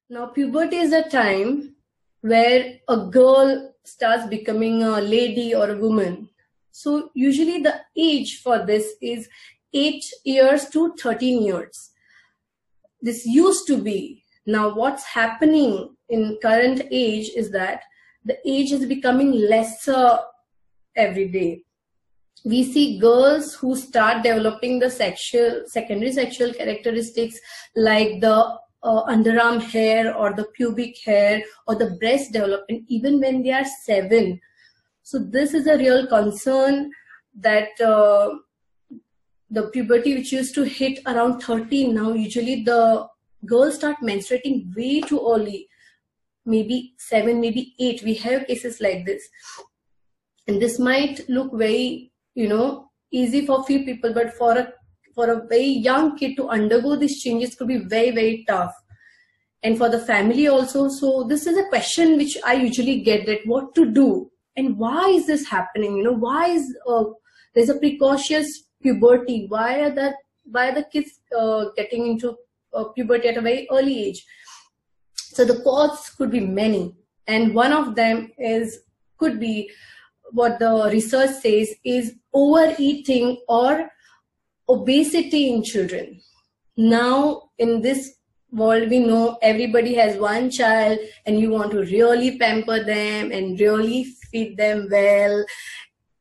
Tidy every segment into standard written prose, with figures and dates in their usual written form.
Now, puberty is a time where a girl starts becoming a lady or a woman. So usually the age for this is 8 years to 13 years. This used to be. Now what's happening in current age is that the age is becoming lesser every day. We see girls who start developing the secondary sexual characteristics like the underarm hair or the pubic hair or the breast development even when they are 7. So this is a real concern that the puberty which used to hit around 13, now usually the girls start menstruating way too early, maybe 7, maybe 8. We have cases like this. And this might look very, easy for few people, but for a very young kid to undergo these changes could be very, very tough. And for the family also. So this is a question which I usually get, that what to do and why is this happening? Why is there's a precocious puberty? Why are the kids getting into puberty at a very early age? So the causes could be many, and one of them could be what the research says is overeating or obesity in children. Now in this world, we know everybody has one child and you want to really pamper them and really feed them well,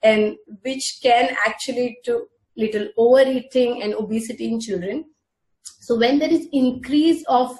and which can actually to little overeating and obesity in children. So when there is increase of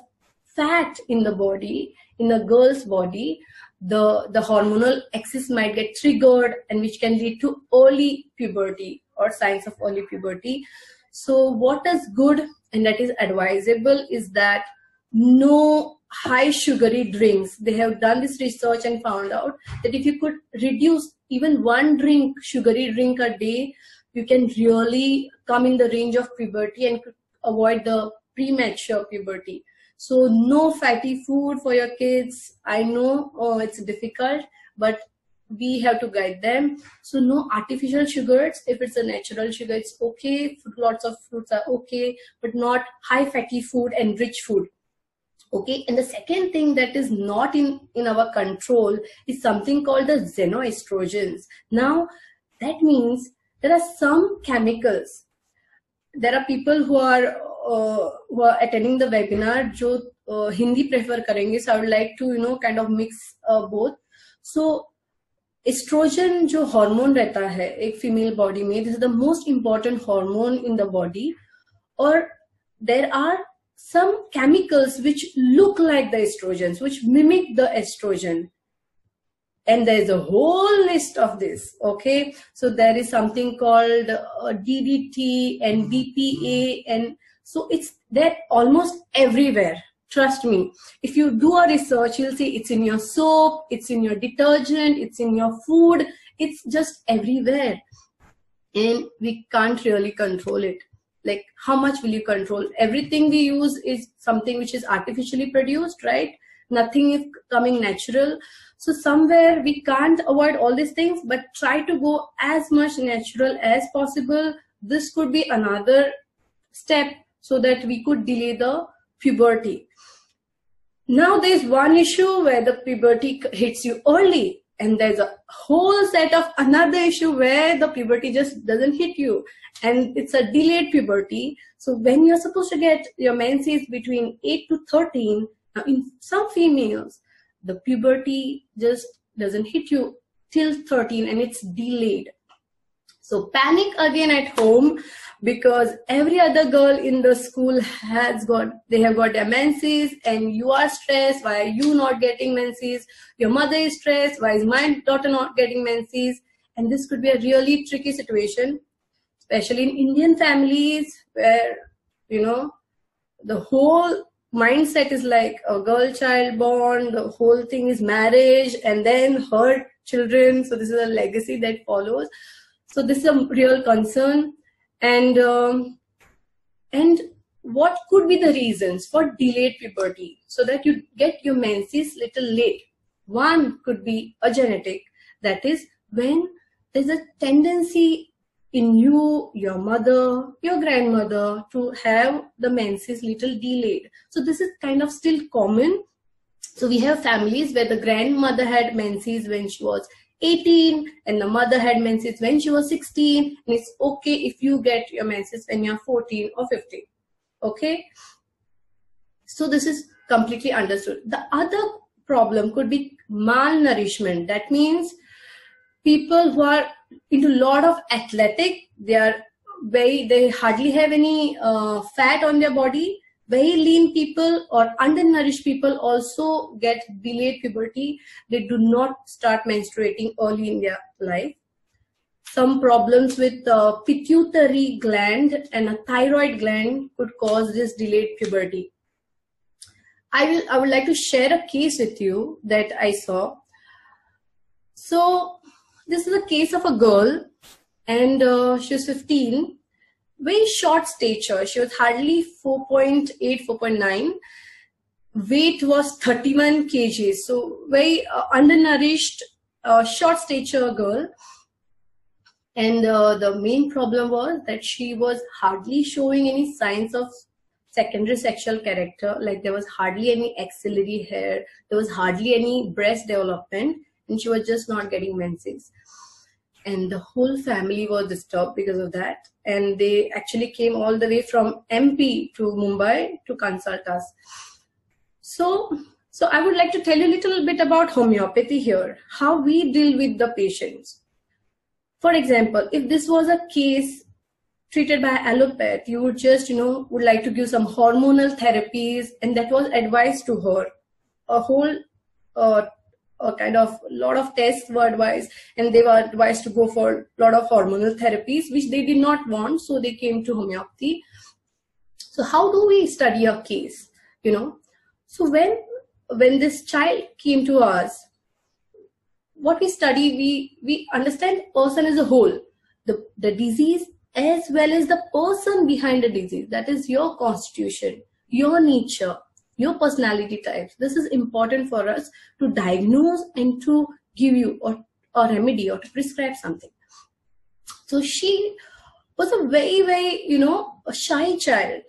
fat in the body, in a girl's body, the hormonal axis might get triggered, and which can lead to early puberty or signs of early puberty. So what is good and that is advisable is that no high sugary drinks. They have done this research and found out that if you could reduce even one sugary drink a day, you can really come in the range of puberty and could avoid the premature puberty. So no fatty food for your kids. I know it's difficult, but we have to guide them. So no artificial sugars. If it's a natural sugar, it's okay. Lots of fruits are okay, but not high fatty food and rich food. Okay, and the second thing that is not in our control is something called the xenoestrogens. Now, that means there are some chemicals. There are people who are attending the webinar जो Hindi prefer करेंगे, so I would like to kind of mix both. So estrogen जो hormone रहता है एक female body में, this is the most important hormone in the body. Or there are some chemicals which look like the estrogens, which mimic the estrogen. And there is a whole list of this, okay? So there is something called DDT and BPA, and so it's there almost everywhere. Trust me. If you do a research, you'll see it's in your soap, it's in your detergent, it's in your food, it's just everywhere. And we can't really control it. Like, how much will you control? Everything we use is something which is artificially produced, right? Nothing is coming natural. So somewhere we can't avoid all these things, but try to go as much natural as possible. This could be another step so that we could delay the puberty. Now there's one issue where the puberty hits you early, and there's a whole set of another issue where the puberty just doesn't hit you, and it's a delayed puberty. So when you're supposed to get your menses between 8 to 13, now in some females, the puberty just doesn't hit you till 13 and it's delayed. So panic again at home, because every other girl in the school have got their menses, and you are stressed. Why are you not getting menses? Your mother is stressed. Why is my daughter not getting menses? And this could be a really tricky situation, especially in Indian families where, the whole mindset is like a girl-child bond, the whole thing is marriage and then her children. So this is a legacy that follows. So this is a real concern. And what could be the reasons for delayed puberty so that you get your menses little late? One could be a genetic. That is when there's a tendency in you, your mother, your grandmother to have the menses little delayed. So this is kind of still common, So we have families where the grandmother had menses when she was 18 and the mother had menses when she was 16, and it's okay if you get your menses when you're 14 or 15. Okay, so this is completely understood. The other problem could be malnourishment. That means people who are into a lot of athletic, they hardly have any fat on their body. Very lean people or undernourished people also get delayed puberty. They do not start menstruating early in their life. Some problems with the pituitary gland and a thyroid gland could cause this delayed puberty. I would like to share a case with you that I saw. So this is a case of a girl, and she was 15. Very short stature. She was hardly 4.8, 4.9. Weight was 31 kg. So very undernourished, short stature girl. And the main problem was that she was hardly showing any signs of secondary sexual character. Like there was hardly any axillary hair. There was hardly any breast development. And she was just not getting menses. And the whole family was disturbed because of that. And they actually came all the way from MP to Mumbai to consult us. So I would like to tell you a little bit about homeopathy here, how we deal with the patients. For example, if this was a case treated by allopath, you would just, would like to give some hormonal therapies, and that was advised to her. A whole a kind of lot of tests were advised, and they were advised to go for a lot of hormonal therapies, which they did not want, so they came to homeopathy. So how do we study a case? So when this child came to us, what we study, we understand person as a whole, the disease as well as the person behind the disease. That is your constitution, your nature, your personality types. This is important for us to diagnose and to give you a remedy or to prescribe something. So she was a very, very, a shy child.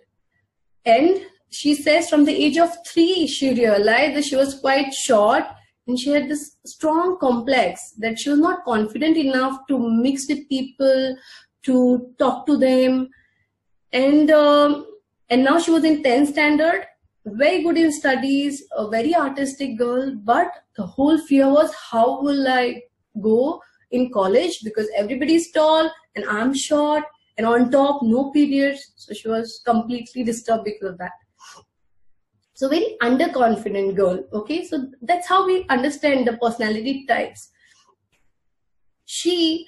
And she says from the age of 3, she realized that she was quite short, and she had this strong complex that she was not confident enough to mix with people, to talk to them. And now she was in 10th standard. Very good in studies, a very artistic girl, but the whole fear was, how will I go in college, because everybody's tall and I'm short, and on top no periods. So she was completely disturbed because of that. So very underconfident girl. Okay, so that's how we understand the personality types. She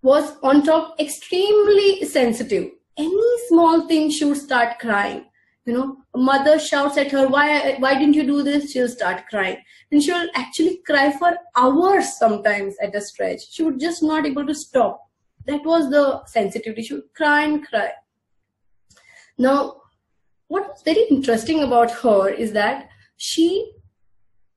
was on top extremely sensitive. Any small thing she would start crying. A mother shouts at her, why didn't you do this? She'll start crying. And she will actually cry for hours sometimes at a stretch. She would just not able to stop. That was the sensitivity. She would cry and cry. Now, what was very interesting about her is that she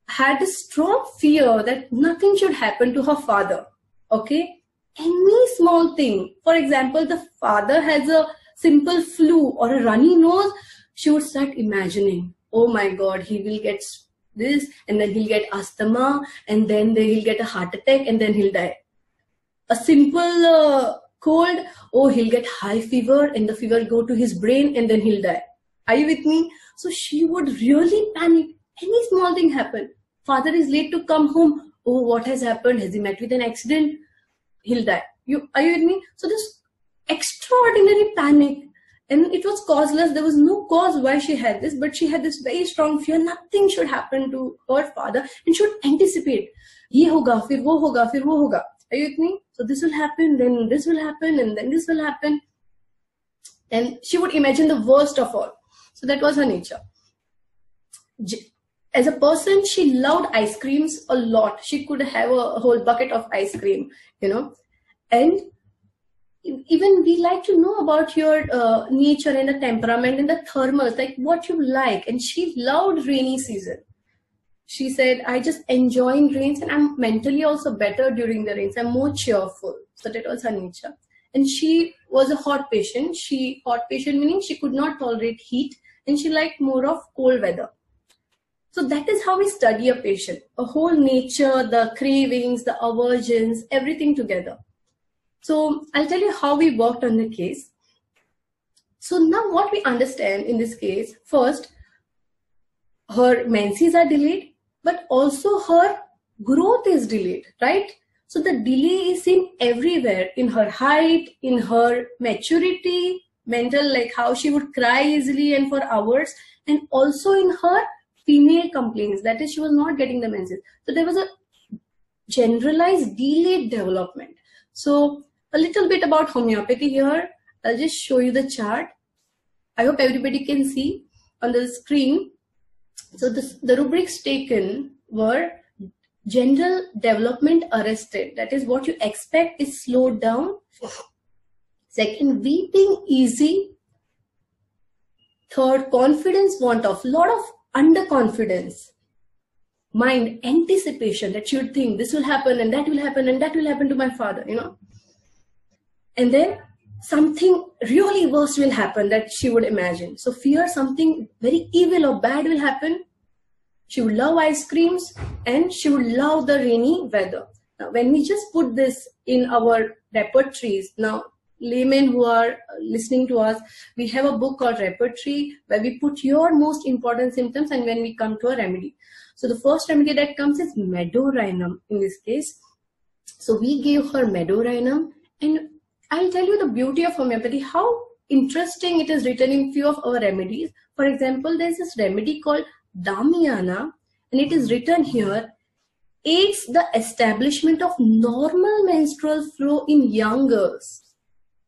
had a strong fear that nothing should happen to her father. Okay? Any small thing. For example, the father has a simple flu or a runny nose. She would start imagining, oh my God, he will get this, and then he'll get asthma, and then he'll get a heart attack, and then he'll die. A simple cold, oh, he'll get high fever, and the fever will go to his brain, and then he'll die. Are you with me? So she would really panic. Any small thing happen. Father is late to come home. Oh, what has happened? Has he met with an accident? He'll die. Are you with me? So this extraordinary panic. And it was causeless. There was no cause why she had this, but she had this very strong fear. Nothing should happen to her father, and she would anticipate. Ye hoga, fir wo hoga, fir wo hoga. Are you with me? So this will happen, then this will happen, and then this will happen. And she would imagine the worst of all. So that was her nature. As a person, she loved ice creams a lot. She could have a whole bucket of ice cream, And even we like to know about your nature and the temperament and the thermals, like what you like. And she loved rainy season. She said, I just enjoy rains, and I'm mentally also better during the rains. I'm more cheerful. So that was her nature. And she was a hot patient. Hot patient meaning she could not tolerate heat, and she liked more of cold weather. So that is how we study a patient, a whole nature, the cravings, the aversions, everything together. So I'll tell you how we worked on the case. So now what we understand in this case, first, her menses are delayed, but also her growth is delayed, right? So the delay is seen everywhere, in her height, in her maturity, mental, like how she would cry easily and for hours, and also in her female complaints, that is, she was not getting the menses. So there was a generalized delayed development. So a little bit about homeopathy here. I'll just show you the chart. I hope everybody can see on the screen. So the rubrics taken were general development arrested. That is, what you expect is slowed down. Second, weeping easy. Third, confidence want of, lot of underconfidence. Mind, anticipation, that she would think this will happen and that will happen and that will happen to my father, you know. And then something really worse will happen that she would imagine. So fear something very evil or bad will happen. She would love ice creams and she would love the rainy weather. Now, when we just put this in our repertories, now laymen who are listening to us, we have a book called Repertory where we put your most important symptoms and when we come to a remedy. So the first remedy that comes is medorhinum in this case. So we gave her medorhinum, and I'll tell you the beauty of homeopathy, how interesting it is written in few of our remedies. For example, there's this remedy called Damiana, and it is written here, aids the establishment of normal menstrual flow in young girls.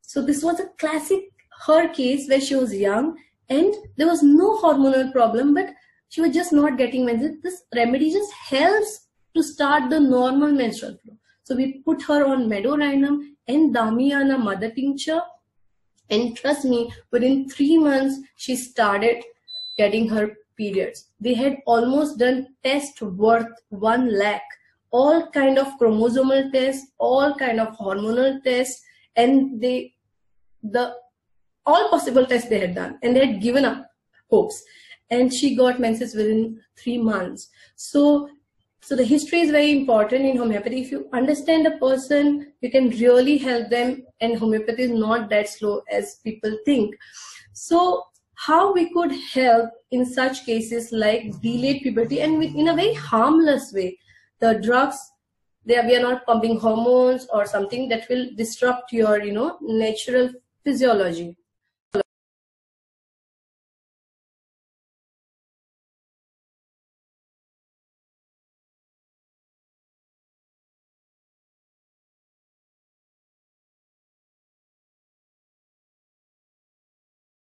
So this was a classic her case where she was young and there was no hormonal problem, but she was just not getting menses. This remedy just helps to start the normal menstrual flow. So we put her on medorhinum and Damiana mother tincture, and trust me, within 3 months she started getting her periods. They had almost done tests worth 1 lakh, all kind of chromosomal tests, all kind of hormonal tests, and all possible tests they had done, and they had given up hopes, and she got menses within 3 months. So the history is very important in homeopathy. If you understand a person, you can really help them, and homeopathy is not that slow as people think. So how we could help in such cases like delayed puberty, and in a very harmless way. The drugs, we are not pumping hormones or something that will disrupt your, natural physiology.